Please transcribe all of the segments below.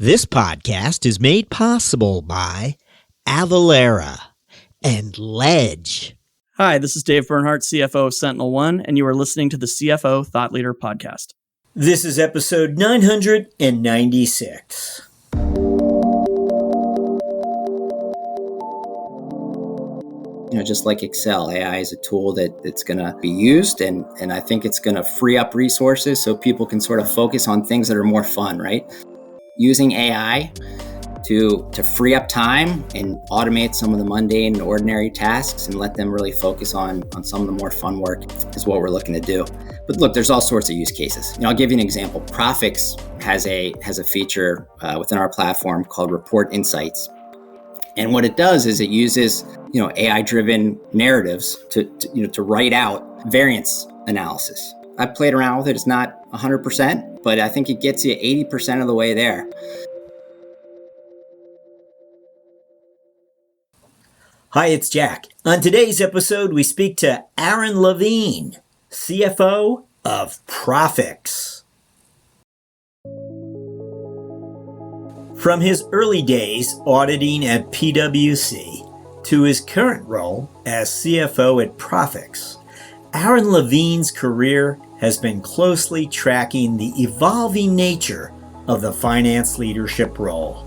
This podcast is made possible by Avalara and Ledge. Hi, this is Dave Bernhardt, CFO of Sentinel One, and you are listening to the CFO Thought Leader Podcast. This is episode 996. Just like Excel, AI is a tool that's going to be used, and I think it's going to free up resources so people can sort of focus on things that are more fun, right? Using AI to free up time and automate some of the mundane and ordinary tasks and let them really focus on some of the more fun work is what we're looking to do. But look, there's all sorts of use cases. I'll give you an example. Prophix has a feature within our platform called Report Insights. And what it does is it uses, AI-driven narratives to write out variance analysis. I've played around with it. It's not 100%, but I think it gets you 80% of the way there. Hi, it's Jack. On today's episode, we speak to Aaron Levine, CFO of Prophix. From his early days auditing at PwC to his current role as CFO at Prophix, Aaron Levine's career has been closely tracking the evolving nature of the finance leadership role.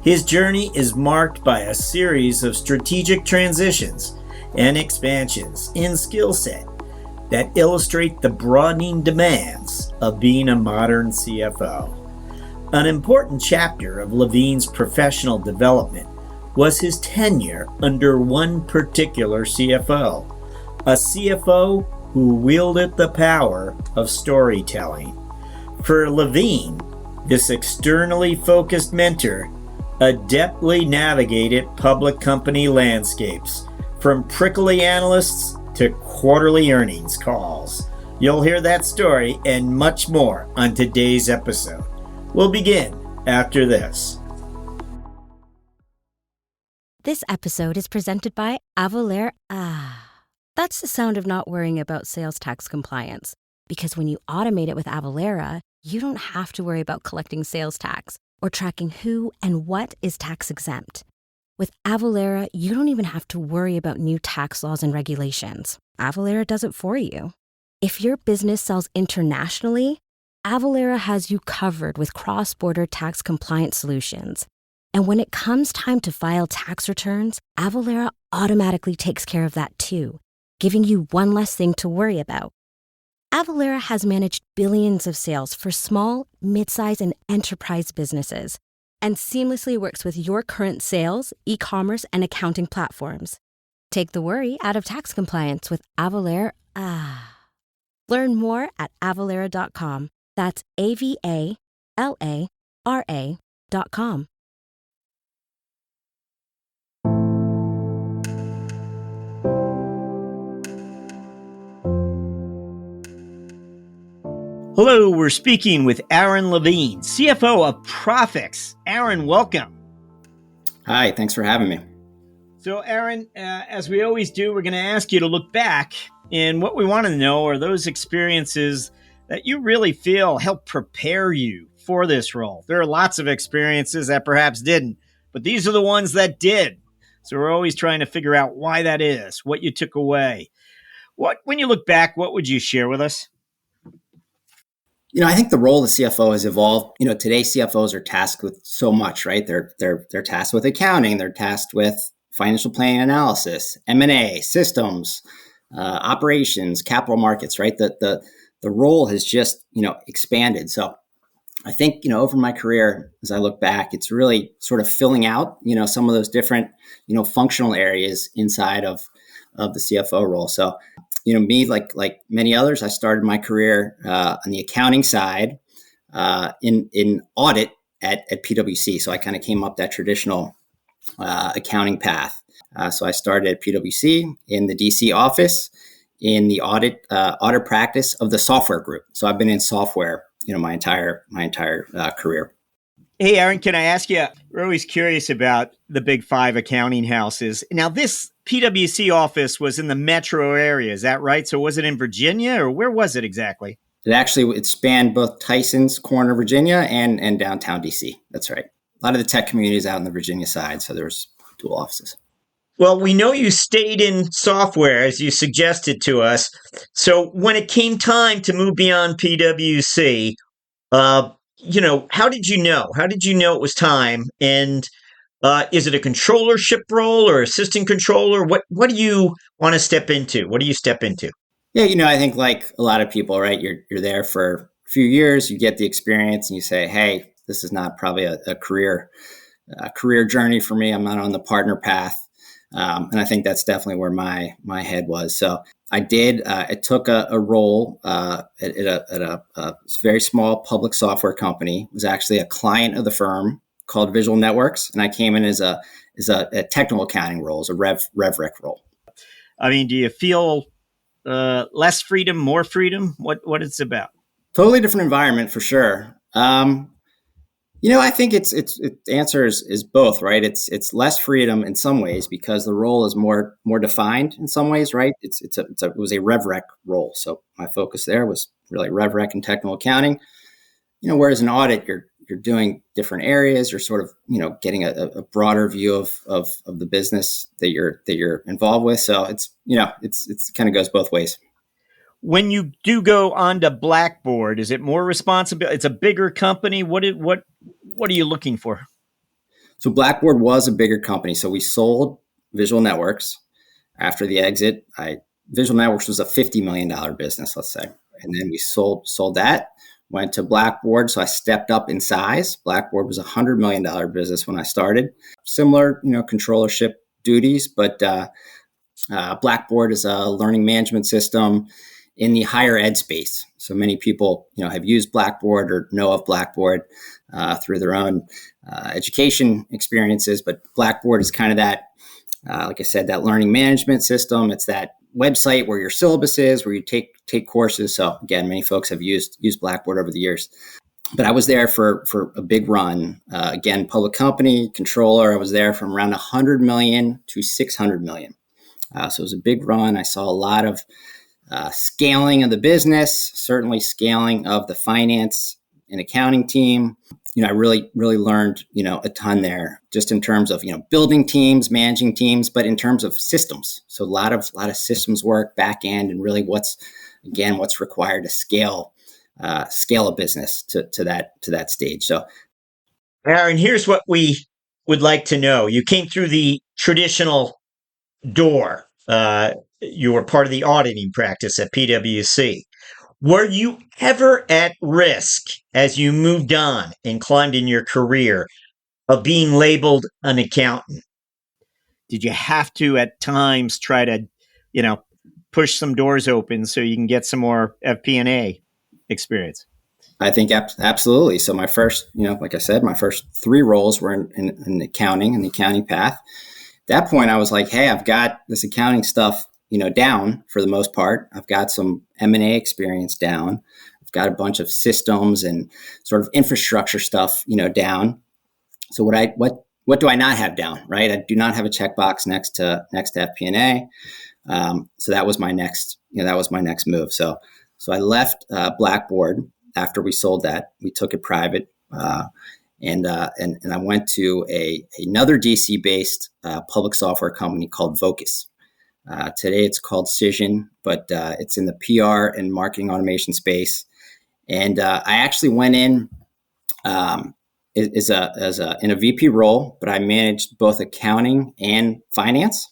His journey is marked by a series of strategic transitions and expansions in skill set that illustrate the broadening demands of being a modern CFO. An important chapter of Levine's professional development was his tenure under one particular CFO, a CFO who wielded the power of storytelling. For Levine, this externally focused mentor adeptly navigated public company landscapes, from prickly analysts to quarterly earnings calls. You'll hear that story and much more on today's episode. We'll begin after this. This episode is presented by Avalara. That's the sound of not worrying about sales tax compliance. Because when you automate it with Avalara, you don't have to worry about collecting sales tax or tracking who and what is tax exempt. With Avalara, you don't even have to worry about new tax laws and regulations. Avalara does it for you. If your business sells internationally, Avalara has you covered with cross-border tax compliance solutions. And when it comes time to file tax returns, Avalara automatically takes care of that too, giving you one less thing to worry about. Avalara has managed billions of sales for small, mid-size, and enterprise businesses, and seamlessly works with your current sales, e-commerce, and accounting platforms. Take the worry out of tax compliance with Avalara. Learn more at avalara.com. That's AVALARA.com. Hello, we're speaking with Aaron Levine, CFO of Prophix. Aaron, welcome. Hi, thanks for having me. So, Aaron, as we always do, we're going to ask you to look back, and what we want to know are those experiences that you really feel helped prepare you for this role. There are lots of experiences that perhaps didn't, but these are the ones that did. So we're always trying to figure out why that is, what you took away. When you look back, what would you share with us? I think the role of the CFO has evolved. Today CFOs are tasked with so much, right? They're tasked with accounting, they're tasked with financial planning analysis, M&A, systems, operations, capital markets, right? The role has just, expanded. So I think, over my career, as I look back, it's really sort of filling out, some of those different, functional areas inside of the CFO role. So me, like many others, I started my career on the accounting side in audit at PwC. So I kind of came up that traditional accounting path. So I started at PwC in the DC office in the audit practice of the software group. So I've been in software, my entire career. Hey, Aaron, can I ask you, we're always curious about the big five accounting houses. Now, this PwC office was in the metro area, is that right? So was it in Virginia or where was it exactly? It spanned both Tyson's Corner, Virginia, and downtown DC. That's right. A lot of the tech community is out on the Virginia side, so there was dual offices. Well, we know you stayed in software as you suggested to us. So when it came time to move beyond PwC, how did you know? How did you know it was time? And is it a controllership role or assistant controller? What do you want to step into? What do you step into? Yeah, I think like a lot of people, right? You're there for a few years, you get the experience, and you say, "Hey, this is not probably a career journey for me. I'm not on the partner path." And I think that's definitely where my head was. So I did. I took a role at a very small public software company. It was actually a client of the firm called Visual Networks, and I came in as a technical accounting role, as a rev rec role. I mean, do you feel less freedom, more freedom? What it's about? Totally different environment for sure. I think the answer is both, right? It's less freedom in some ways because the role is more defined in some ways, right? It was a rev rec role, so my focus there was really rev rec and technical accounting. Whereas in audit, you're doing different areas. You're sort of getting a broader view of the business that you're involved with. So it's kind of goes both ways. When you do go onto Blackboard, is it more responsibility? It's a bigger company. What are you looking for? So Blackboard was a bigger company. So we sold Visual Networks after the exit. Visual Networks was a $50 million business, let's say. And then we sold that, went to Blackboard. So I stepped up in size. Blackboard was a $100 million business when I started. Similar, controllership duties, but Blackboard is a learning management system in the higher ed space. So many people, have used Blackboard or know of Blackboard through their own education experiences. But Blackboard is kind of that, like I said, that learning management system. It's that website where your syllabus is, where you take courses. So again, many folks have used Blackboard over the years. But I was there for a big run. Again, public company, controller. I was there from around 100 million to 600 million. So it was a big run. I saw a lot of scaling of the business, certainly scaling of the finance and accounting team. I really learned, a ton there just in terms of, building teams, managing teams, but in terms of systems. So a lot of systems work, back end, and really what's required to scale a business to that stage. So, Aaron, here's what we would like to know. You came through the traditional door. You were part of the auditing practice at PwC. Were you ever at risk as you moved on and climbed in your career of being labeled an accountant? Did you have to at times try to, push some doors open so you can get some more FP&A experience? I think absolutely. So my first, like I said, my first 3 roles were in accounting and the accounting path. At that point, I was like, hey, I've got this accounting stuff, down for the most part. I've got some M&A experience down. I've got a bunch of systems and sort of infrastructure stuff, down. So what do I not have down, right? I do not have a checkbox next to FP&A. So that was my next move. So I left Blackboard after we sold that. We took it private, and I went to another DC-based public software company called Vocus. Today it's called Cision, but it's in the PR and marketing automation space. And I actually went in in a VP role, but I managed both accounting and finance.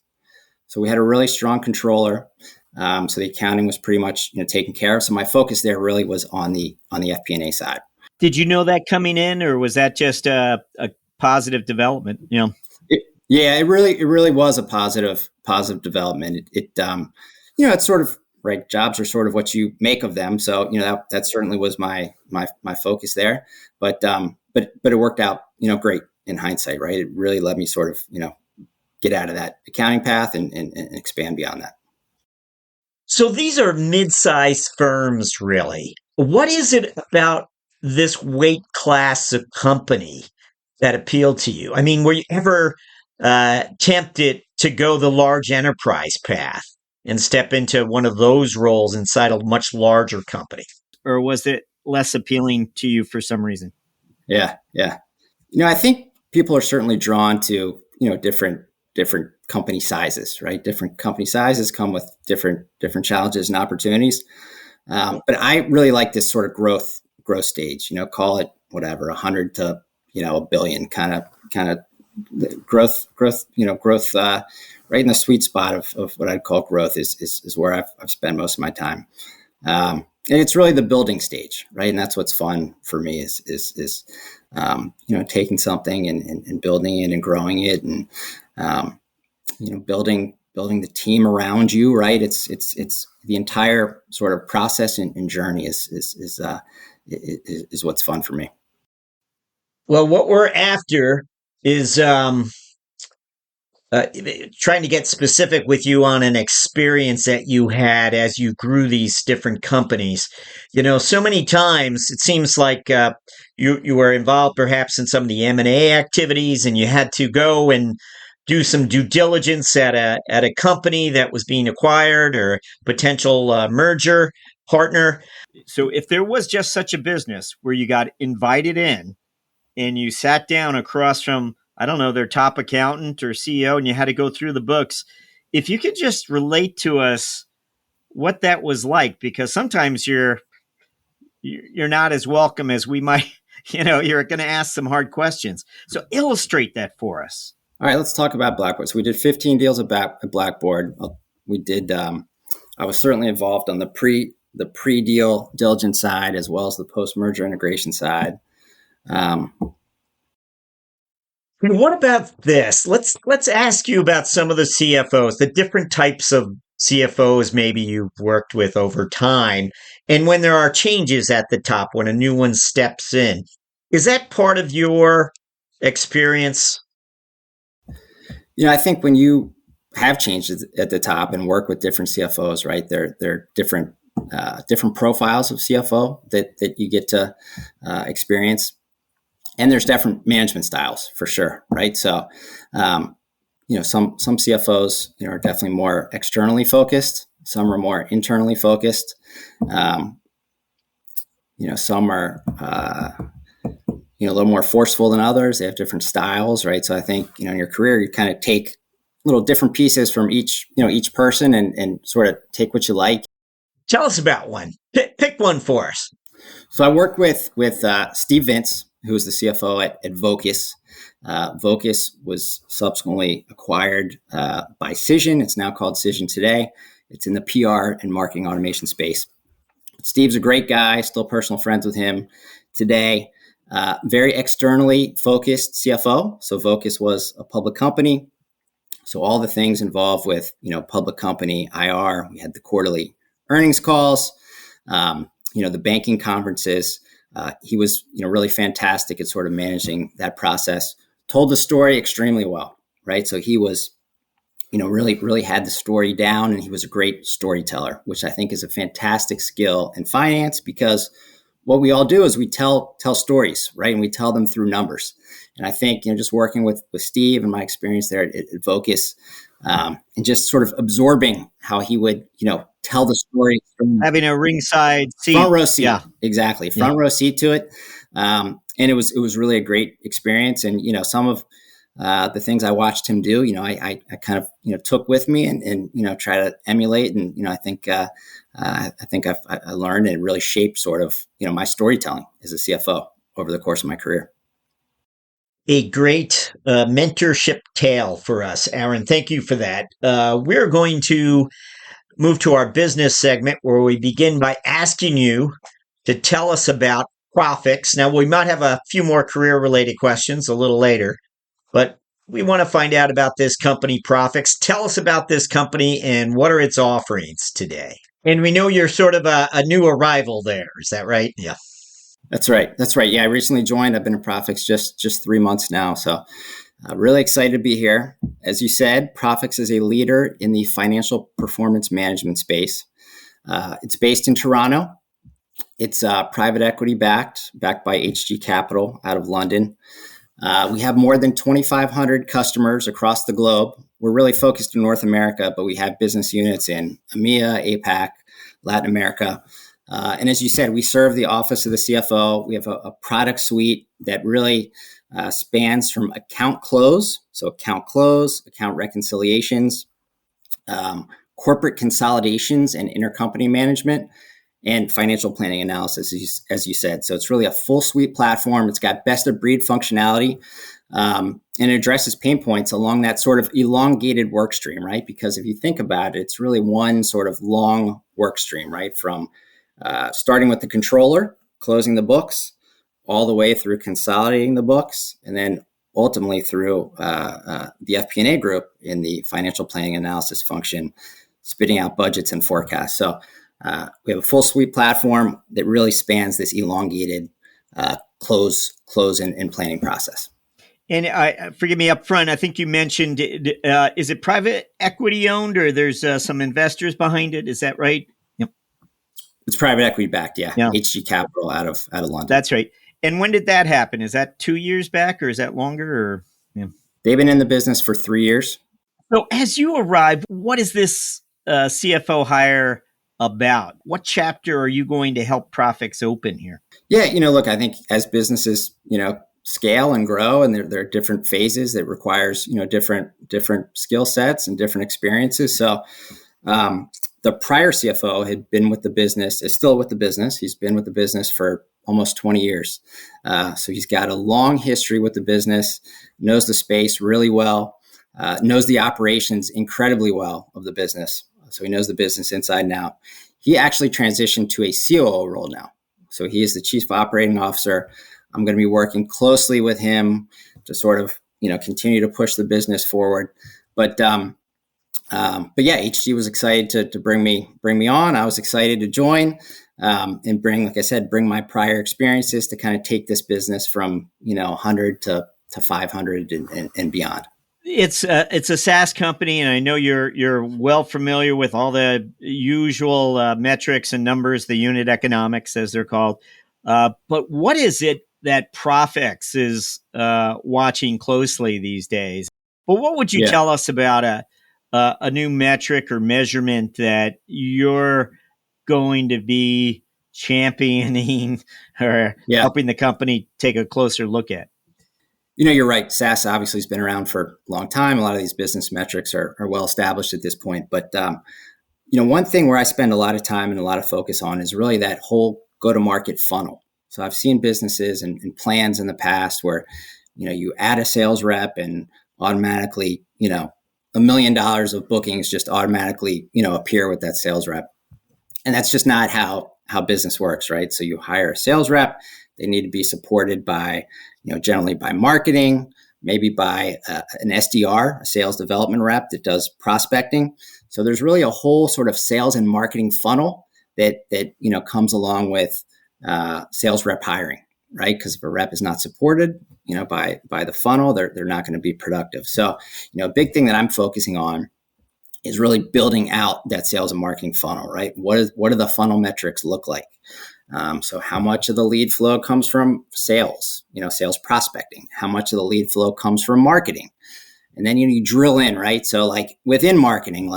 So we had a really strong controller. So the accounting was pretty much taken care of. So my focus there really was on the FP&A side. Did you know that coming in, or was that just a positive development? It really was a positive development. It's sort of right. Jobs are sort of what you make of them. So that certainly was my focus there. But it worked out great in hindsight, right? It really let me sort of get out of that accounting path and expand beyond that. So these are mid-sized firms, really. What is it about this weight class of company that appealed to you? I mean, were you ever tempted to go the large enterprise path and step into one of those roles inside a much larger company? or was it less appealing to you for some reason? Yeah. I think people are certainly drawn to, different company sizes, right? Different company sizes come with different challenges and opportunities. But I really like this sort of growth stage, call it whatever, 100 to, a billion kind of growth, right in the sweet spot of what I'd call growth is where I've spent most of my time. And it's really the building stage, right? And that's what's fun for me is taking something and building it and growing it and, building the team around you, right? It's the entire sort of process and journey is what's fun for me. Well, what we're after is trying to get specific with you on an experience that you had as you grew these different companies. So many times it seems like you were involved perhaps in some of the M&A activities, and you had to go and do some due diligence at a company that was being acquired or potential merger partner. So if there was just such a business where you got invited in and you sat down across from, I don't know, their top accountant or CEO, and you had to go through the books, if you could just relate to us what that was like, because sometimes you're not as welcome as we might, you're going to ask some hard questions. So illustrate that for us. All right, let's talk about Blackboard. So we did 15 deals at Blackboard. We did. I was certainly involved on the pre-deal diligence side as well as the post-merger integration side. What about this? Let's ask you about some of the CFOs, the different types of CFOs maybe you've worked with over time, and when there are changes at the top, when a new one steps in. Is that part of your experience? I think when you have changes at the top and work with different CFOs, right, they're different profiles of CFO that you get to experience. And there's different management styles for sure, right? So, some CFOs, are definitely more externally focused. Some are more internally focused. Some are, a little more forceful than others. They have different styles, right? So I think, in your career, you kind of take little different pieces from each person and sort of take what you like. Tell us about one. Pick one for us. So I worked with Steve Vintz, who was the CFO at Vocus. Vocus was subsequently acquired by Cision. It's now called Cision today. It's in the PR and marketing automation space. Steve's a great guy, still personal friends with him today. Very externally focused CFO. So Vocus was a public company. So all the things involved with, public company IR, we had the quarterly earnings calls, the banking conferences. He was, really fantastic at sort of managing that process, told the story extremely well, right? So he was, really had the story down, and he was a great storyteller, which I think is a fantastic skill in finance, because what we all do is we tell stories, right? And we tell them through numbers. And I think, just working with Steve and my experience there at Vocus, and just sort of absorbing how he would, tell the story. Having a ringside seat. Front row seat. Yeah. Exactly. Front row seat to it. And it was really a great experience. And, some of the things I watched him do, I kind of, took with me and try to emulate. And, I think I learned, and it really shaped sort of, my storytelling as a CFO over the course of my career. A great mentorship tale for us, Aaron. Thank you for that. We're going to move to our business segment, where we begin by asking you to tell us about Prophix. Now, we might have a few more career-related questions a little later, but we want to find out about this company, Prophix. Tell us about this company and what are its offerings today. And we know you're sort of a new arrival there. Is that right? Yeah. That's right. Yeah, I recently joined. I've been at Prophix just 3 months now. So really excited to be here. As you said, Prophix is a leader in the financial performance management space. It's based in Toronto. It's private equity backed by HG Capital out of London. We have more than 2,500 customers across the globe. We're really focused in North America, but we have business units in EMEA, APAC, Latin America. And as you said, we serve the office of the CFO. We have a product suite that really spans from account close, so account reconciliations, corporate consolidations and intercompany management, and financial planning analysis, as you said. So it's really a full suite platform. It's got best of breed functionality, and it addresses pain points along that sort of elongated work stream, right? Because if you think about it, it's really one sort of long work stream, right? From starting with the controller, closing the books, all the way through consolidating the books, and then ultimately through the FP&A group in the financial planning analysis function, spitting out budgets and forecasts. So we have a full suite platform that really spans this elongated close and planning process. And forgive me up front, I think you mentioned, is it private equity owned, or there's some investors behind it? Is that right? Yep. It's private equity backed, yeah. HG Capital out of London. That's right. And when did that happen? Is that 2 years back, or is that longer? Or They've been in the business for 3 years. So as you arrive, what is this CFO hire about? What chapter are you going to help Prophix open here? Yeah, look, I think as businesses, scale and grow, and there are different phases that requires, different skill sets and different experiences. So the prior CFO had been with the business, is still with the business. He's been with the business for almost 20 years. So he's got a long history with the business, knows the space really well, knows the operations incredibly well of the business. So he knows the business inside and out. He actually transitioned to a COO role now. So he is the Chief Operating Officer. I'm going to be working closely with him to sort of, continue to push the business forward. But yeah, HG was excited to bring me on. I was excited to join and bring my prior experiences to kind of take this business from 100 to 500 and beyond. It's a SaaS company, and I know you're well familiar with all the usual metrics and numbers, the unit economics as they're called. But what is it that Prophix is watching closely these days? But what would you tell us about a new metric or measurement that you're going to be championing or helping the company take a closer look at? You're right. SaaS obviously has been around for a long time. A lot of these business metrics are well established at this point. But, one thing where I spend a lot of time and a lot of focus on is really that whole go-to-market funnel. So I've seen businesses and plans in the past where, you add a sales rep and automatically, $1 million of bookings just automatically, appear with that sales rep. And that's just not how business works, right? So you hire a sales rep. They need to be supported by, generally by marketing, maybe by an SDR, a sales development rep that does prospecting. So there's really a whole sort of sales and marketing funnel that comes along with sales rep hiring, right? Because if a rep is not supported, by the funnel, they're not going to be productive. So, a big thing that I'm focusing on is really building out that sales and marketing funnel, right? What do the funnel metrics look like? So how much of the lead flow comes from sales, sales prospecting? How much of the lead flow comes from marketing? And then you drill in, right? So like within marketing,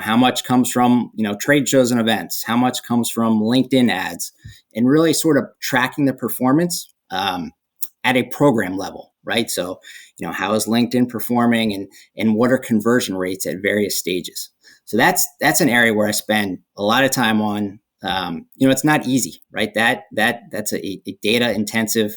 how much comes from, trade shows and events? How much comes from LinkedIn ads? And really sort of tracking the performance at a program level, right? So, how is LinkedIn performing and what are conversion rates at various stages? So that's an area where I spend a lot of time on. It's not easy, right? That's a data intensive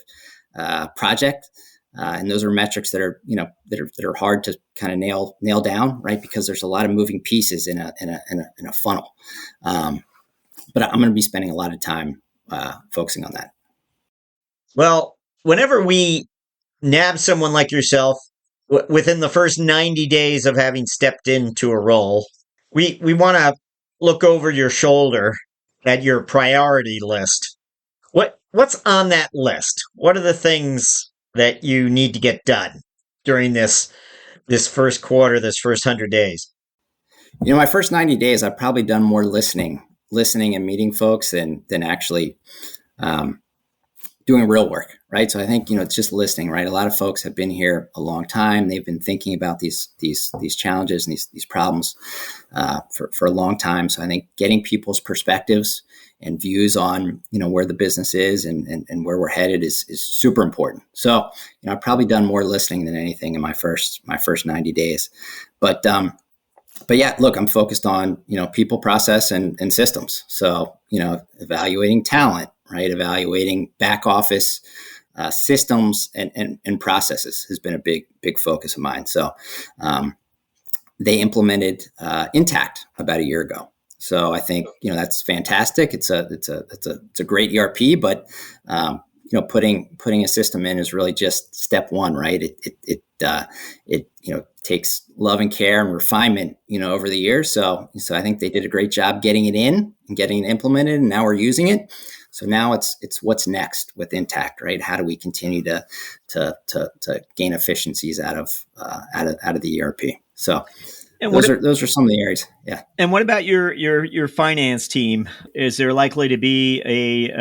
project, and those are metrics that are that are hard to kind of nail down, right? Because there's a lot of moving pieces in a funnel. But I'm going to be spending a lot of time focusing on that. Well, whenever we nab someone like yourself within the first 90 days of having stepped into a role, we want to look over your shoulder at your priority list. What's on that list? What are the things that you need to get done during this first quarter, this first 100 days? My first 90 days, I've probably done more listening and meeting folks than actually doing real work, right? So I think, it's just listening, right? A lot of folks have been here a long time. They've been thinking about these challenges and these problems for a long time. So I think getting people's perspectives and views on, where the business is and where we're headed is super important. So, I've probably done more listening than anything in my first 90 days. But yeah, look, I'm focused on, people, process, and systems. So, evaluating talent, right? Evaluating back office systems and processes has been a big focus of mine. So they implemented Intact about a year ago. So I think, that's fantastic. It's a great ERP, but putting a system in is really just step one, right? It takes love and care and refinement, over the years. So I think they did a great job getting it in and getting it implemented, and now we're using it. So now it's what's next with Intact, right? How do we continue to gain efficiencies out of the ERP? So and those are some of the areas. Yeah. And what about your finance team? Is there likely to be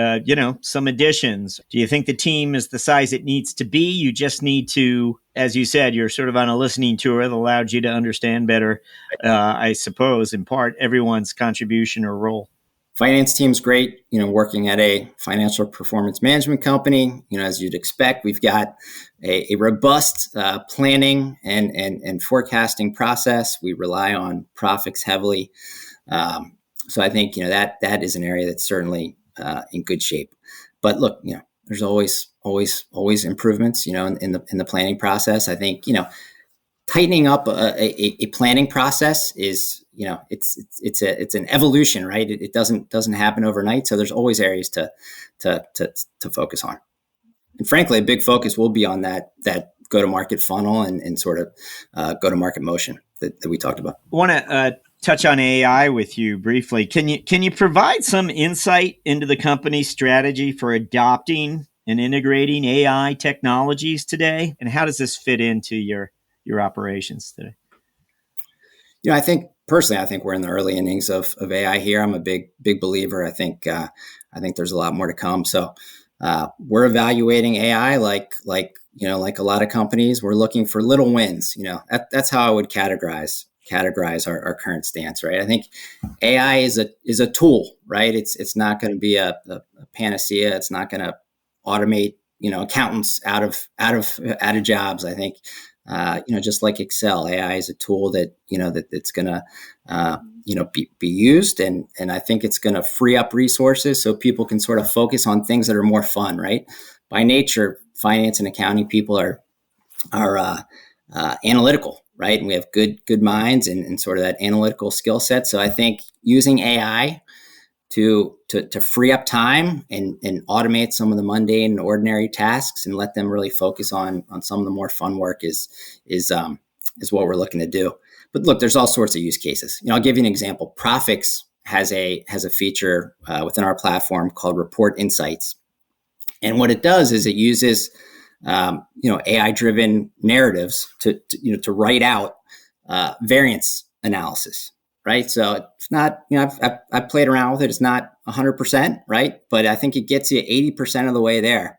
some additions? Do you think the team is the size it needs to be? You just need to, as you said, you're sort of on a listening tour that allowed you to understand better, I suppose, in part, everyone's contribution or role. Finance team's great, working at a financial performance management company. As you'd expect, we've got a robust planning and forecasting process. We rely on Prophix heavily. So I think, that is an area that's certainly in good shape. But look, there's always improvements, in the planning process. I think, tightening up a planning process is, it's an evolution, right? It doesn't happen overnight. So there's always areas to focus on. And frankly, a big focus will be on that go-to-market funnel and sort of go-to-market motion that we talked about. I want to touch on AI with you briefly. Can you provide some insight into the company's strategy for adopting and integrating AI technologies today? And how does this fit into your operations today? I think personally, we're in the early innings of AI here. I'm a big believer. I think there's a lot more to come. So we're evaluating AI like a lot of companies. We're looking for little wins. That's how I would categorize our current stance, right? I think AI is a tool, right? It's not going to be a panacea. It's not going to automate accountants out of jobs. I think just like Excel, AI is a tool that that's going to be used, and I think it's going to free up resources so people can sort of focus on things that are more fun, right? By nature, finance and accounting people are analytical, right? And we have good minds and sort of that analytical skill set. So I think using AI to free up time and automate some of the mundane and ordinary tasks and let them really focus on some of the more fun work is what we're looking to do. But look, there's all sorts of use cases. I'll give you an example. Prophix has a feature within our platform called Report Insights. And what it does is it uses AI-driven narratives to write out variance analysis. Right. So it's not, I've played around with it. It's not 100%, right? But I think it gets you 80% of the way there.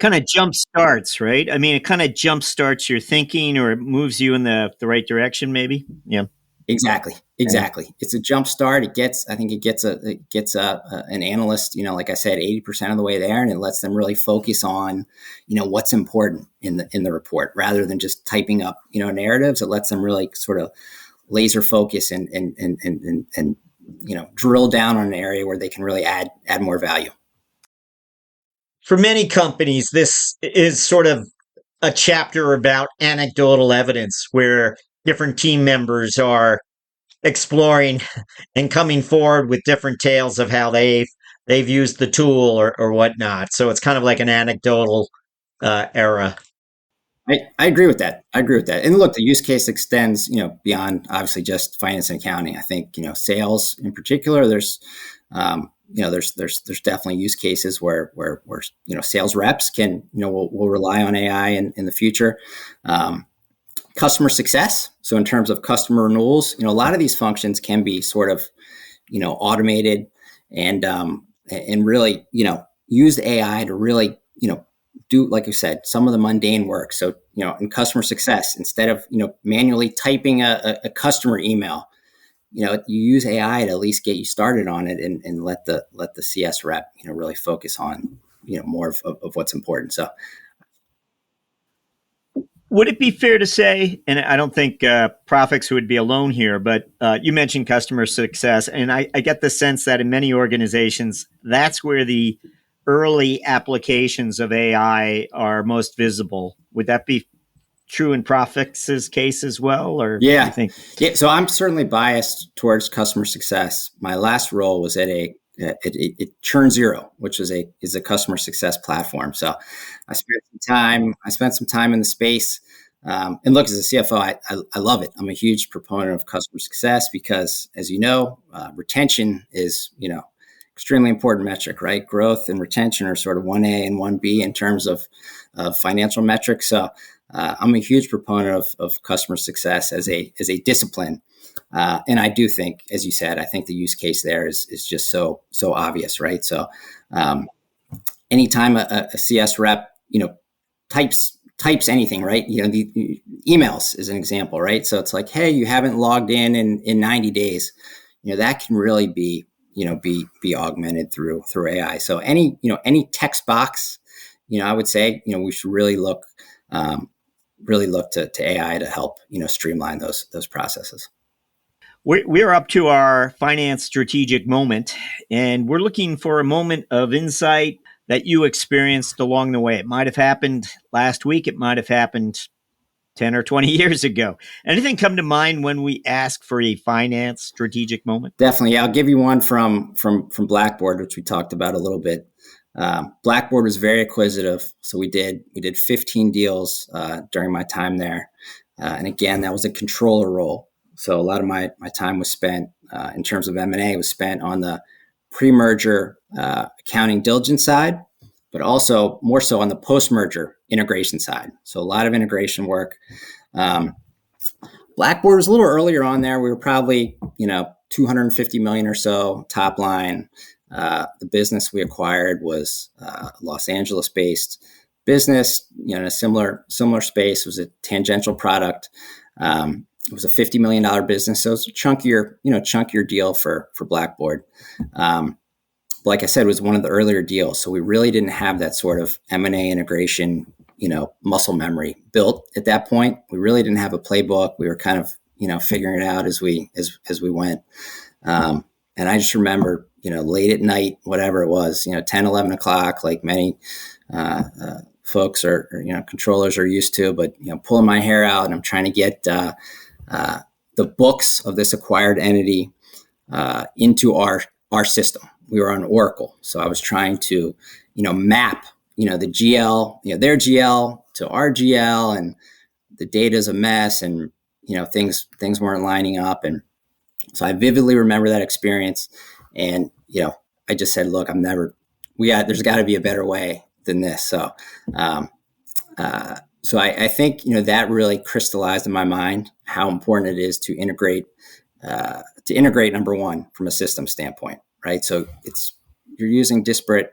Kind of jump starts, right? I mean, it kind of jump starts your thinking, or it moves you in the right direction, maybe. Yeah. Exactly. It's a jump start. It gets an analyst, like I said, 80% of the way there, and it lets them really focus on, what's important in the report rather than just typing up, narratives. It lets them really sort of laser focus and drill down on an area where they can really add more value. For many companies, this is sort of a chapter about anecdotal evidence where different team members are exploring and coming forward with different tales of how they've used the tool or whatnot. So it's kind of like an anecdotal era. I agree with that. And look, the use case extends, beyond obviously just finance and accounting. I think, sales in particular, there's definitely use cases where sales reps can, will rely on AI in the future. Customer success. So in terms of customer renewals, a lot of these functions can be sort of, automated and really, use AI to really, do, like you said, some of the mundane work. So, in customer success, instead of, manually typing a customer email, you use AI to at least get you started on it and let the CS rep, really focus on, more of what's important. So would it be fair to say, and I don't think Prophix would be alone here, but you mentioned customer success, and I get the sense that in many organizations, that's where the early applications of AI are most visible. Would that be true in Prophix's case as well, or yeah, what do you think? Yeah. So I'm certainly biased towards customer success. My last role was at Churn Zero, which is a customer success platform. So I spent some time in the space. And look, as a CFO, I love it. I'm a huge proponent of customer success because, as you know, retention is, extremely important metric, right? Growth and retention are sort of 1A and 1B in terms of financial metrics. So I'm a huge proponent of customer success as a discipline. And I do think, as you said, I think the use case there is just so obvious, right? So anytime a CS rep, types anything, right? The emails is an example, right? So it's like, hey, you haven't logged in 90 days. That can really be augmented through AI. So any text box, I would say, we should really look to AI to help, streamline those processes. We're up to our finance strategic moment, and we're looking for a moment of insight that you experienced along the way. It might have happened last week. It might have happened 10 or 20 years ago. Anything come to mind when we ask for a finance strategic moment? Definitely. Yeah, I'll give you one from Blackboard, which we talked about a little bit. Blackboard was very acquisitive. So we did 15 deals during my time there. And again, that was a controller role. So a lot of my time was spent in terms of M&A was spent on the pre-merger accounting diligence side, but also more so on the post-merger integration side. So a lot of integration work. Blackboard was a little earlier on there. We were probably, 250 million or so top line. The business we acquired was Los Angeles based business, in a similar space. It was a tangential product. It was a $50 million business. So it was a chunkier deal for Blackboard. Like I said, it was one of the earlier deals. So we really didn't have that sort of M&A integration, muscle memory built at that point. We really didn't have a playbook. We were kind of, figuring it out as we went. And I just remember, late at night, whatever it was, 10, 11 o'clock, like many folks or controllers are used to, but, pulling my hair out and I'm trying to get the books of this acquired entity into our system. We were on Oracle. So I was trying to, map, the GL, their GL to our GL, and the data's a mess, and, things weren't lining up. And so I vividly remember that experience. And, I just said, look, there's got to be a better way than this. So, so I think, that really crystallized in my mind how important it is to integrate number one, from a system standpoint, right? So you're using disparate,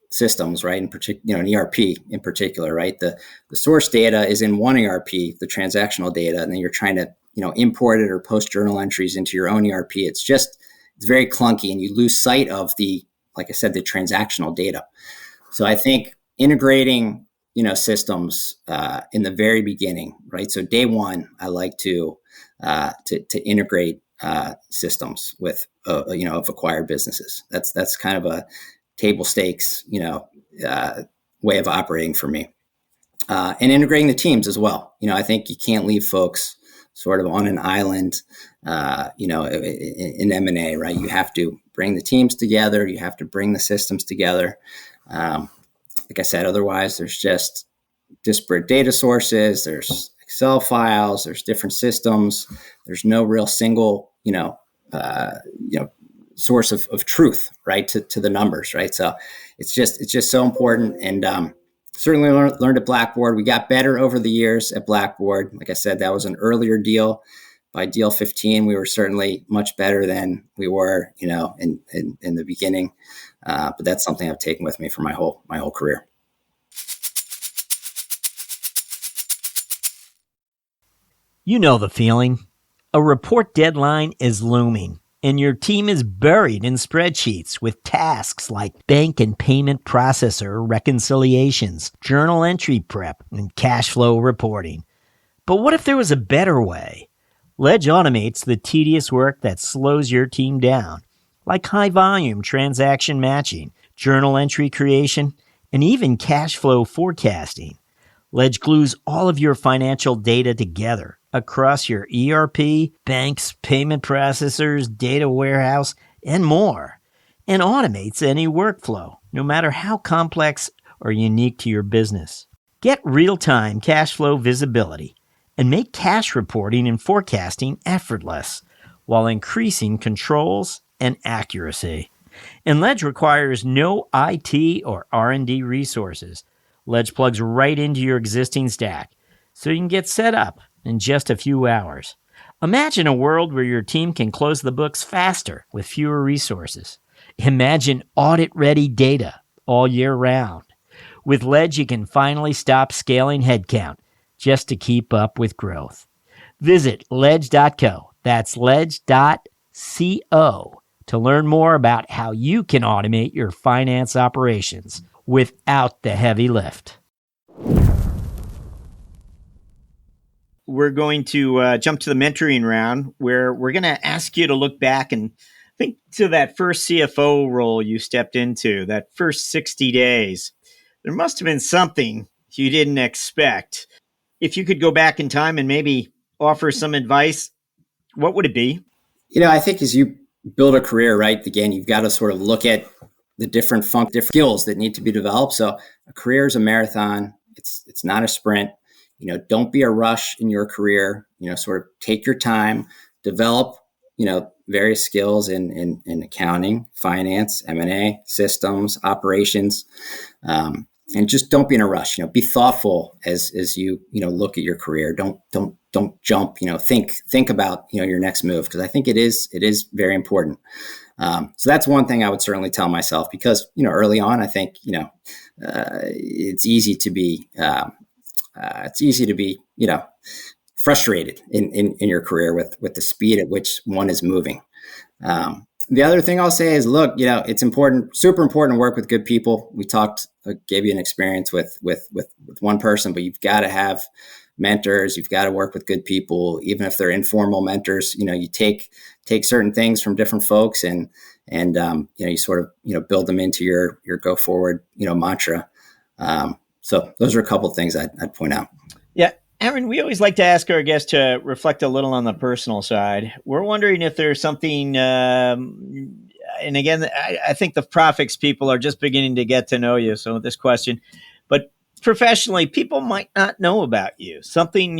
systems, right? In particular, an ERP in particular, right? The source data is in one ERP, the transactional data, and then you're trying to, import it or post journal entries into your own ERP. It's very clunky, and you lose sight of like I said, the transactional data. So I think integrating, systems in the very beginning, right? So day one, I like to integrate systems with of acquired businesses. That's kind of a table stakes, way of operating for me. And integrating the teams as well. I think you can't leave folks sort of on an island, in M&A, right? You have to bring the teams together. You have to bring the systems together. Like I said, otherwise there's just disparate data sources. There's Excel files. There's different systems. There's no real single, source of truth, right, to the numbers, right? So it's just so important. And certainly learned at Blackboard. We got better over the years at Blackboard. Like I said, that was an earlier deal. By deal 15, we were certainly much better than we were, in the beginning. But that's something I've taken with me for my whole career. You know the feeling A report deadline is looming, and your team is buried in spreadsheets with tasks like bank and payment processor reconciliations, journal entry prep, and cash flow reporting. But what if there was a better way? Ledge automates the tedious work that slows your team down, like high-volume transaction matching, journal entry creation, and even cash flow forecasting. Ledge glues all of your financial data together across your ERP, banks, payment processors, data warehouse, and more, and automates any workflow, no matter how complex or unique to your business. Get real-time cash flow visibility and make cash reporting and forecasting effortless while increasing controls and accuracy. And Ledge requires no IT or R&D resources. Ledge plugs right into your existing stack, so you can get set up in just a few hours. Imagine a world where your team can close the books faster with fewer resources. Imagine audit-ready data all year round. With Ledge, you can finally stop scaling headcount just to keep up with growth. Visit ledge.co. That's ledge.co to learn more about how you can automate your finance operations without the heavy lift. We're going to jump to the mentoring round, where we're going to ask you to look back and think to that first CFO role you stepped into, that first 60 days. There must have been something you didn't expect. If you could go back in time and maybe offer some advice, what would it be? I think as you build a career, right, again, you've got to sort of look at the different skills that need to be developed. So a career is a marathon. It's not a sprint. Don't be a rush in your career. Sort of take your time, develop, various skills in accounting, finance, M&A, systems, operations. And just don't be in a rush. Be thoughtful as you look at your career. Don't jump. Think about your next move, because I think it is very important. So that's one thing I would certainly tell myself, because early on I think it's easy to be frustrated in your career with the speed at which one is moving. The other thing I'll say is, look, it's important, super important to work with good people. We gave you an experience with one person, but you've got to have mentors. You've got to work with good people, even if they're informal mentors. You take certain things from different folks and you sort of, build them into your go forward, mantra. So those are a couple of things I'd point out. Yeah. Aaron, we always like to ask our guests to reflect a little on the personal side. We're wondering if there's something, and again, I think the Prophix people are just beginning to get to know you. So this question, but professionally, people might not know about you. Something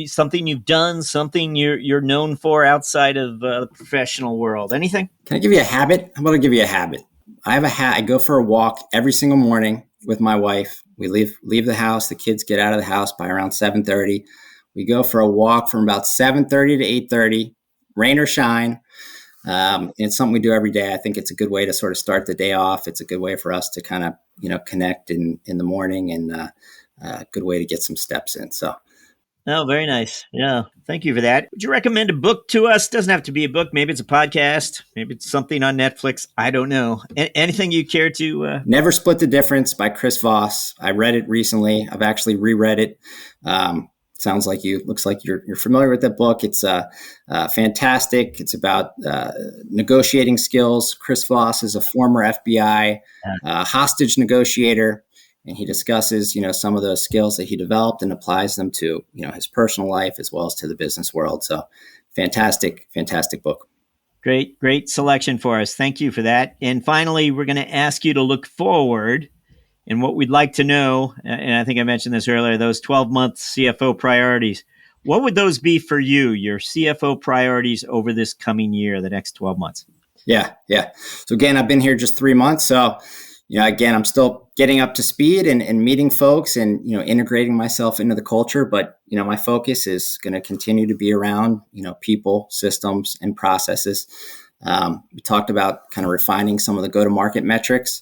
something you've done, something you're known for outside of the professional world. Anything? Can I give you a habit? How about I give you a habit? I have a hat. I go for a walk every single morning with my wife. We leave the house. The kids get out of the house by around 7:30. We go for a walk from about 7:30 to 8:30, rain or shine. It's something we do every day. I think it's a good way to sort of start the day off. It's a good way for us to kind of, connect in the morning, and a good way to get some steps in. So. Oh, very nice. Yeah. Thank you for that. Would you recommend a book to us? Doesn't have to be a book. Maybe it's a podcast. Maybe it's something on Netflix. I don't know. Anything you care to? Never Split the Difference by Chris Voss. I read it recently. I've actually reread it. Looks like you're familiar with that book. It's fantastic. It's about negotiating skills. Chris Voss is a former FBI hostage negotiator. And he discusses, some of those skills that he developed and applies them to, his personal life as well as to the business world. So fantastic book. Great selection for us. Thank you for that. And finally, we're going to ask you to look forward. And what we'd like to know, and I think I mentioned this earlier, those 12-month CFO priorities. What would those be for you, your CFO priorities over this coming year, the next 12 months? Yeah. So again, I've been here just 3 months. So again, I'm still getting up to speed and meeting folks and, integrating myself into the culture. But, my focus is going to continue to be around, people, systems, and processes. We talked about kind of refining some of the go-to-market metrics.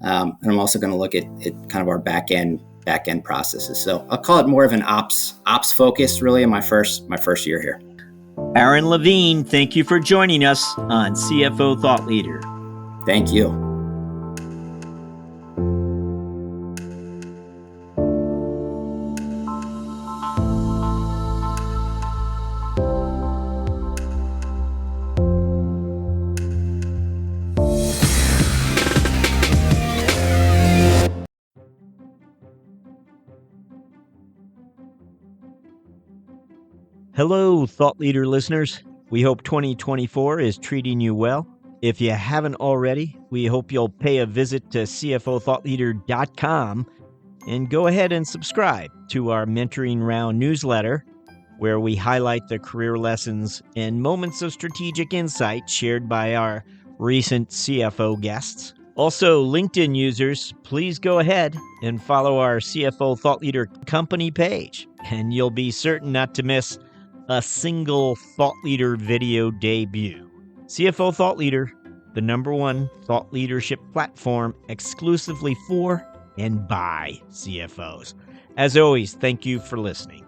And I'm also going to look at kind of our back end back-end processes. So I'll call it more of an ops focus really in my first year here. Aaron Levine, thank you for joining us on CFO Thought Leader. Thank you. Hello, Thought Leader listeners. We hope 2024 is treating you well. If you haven't already, we hope you'll pay a visit to CFOthoughtleader.com and go ahead and subscribe to our Mentoring Round newsletter, where we highlight the career lessons and moments of strategic insight shared by our recent CFO guests. Also, LinkedIn users, please go ahead and follow our CFO Thought Leader company page, and you'll be certain not to miss a single Thought Leader video debut. CFO Thought Leader, the #1 thought leadership platform exclusively for and by CFOs. As always, thank you for listening.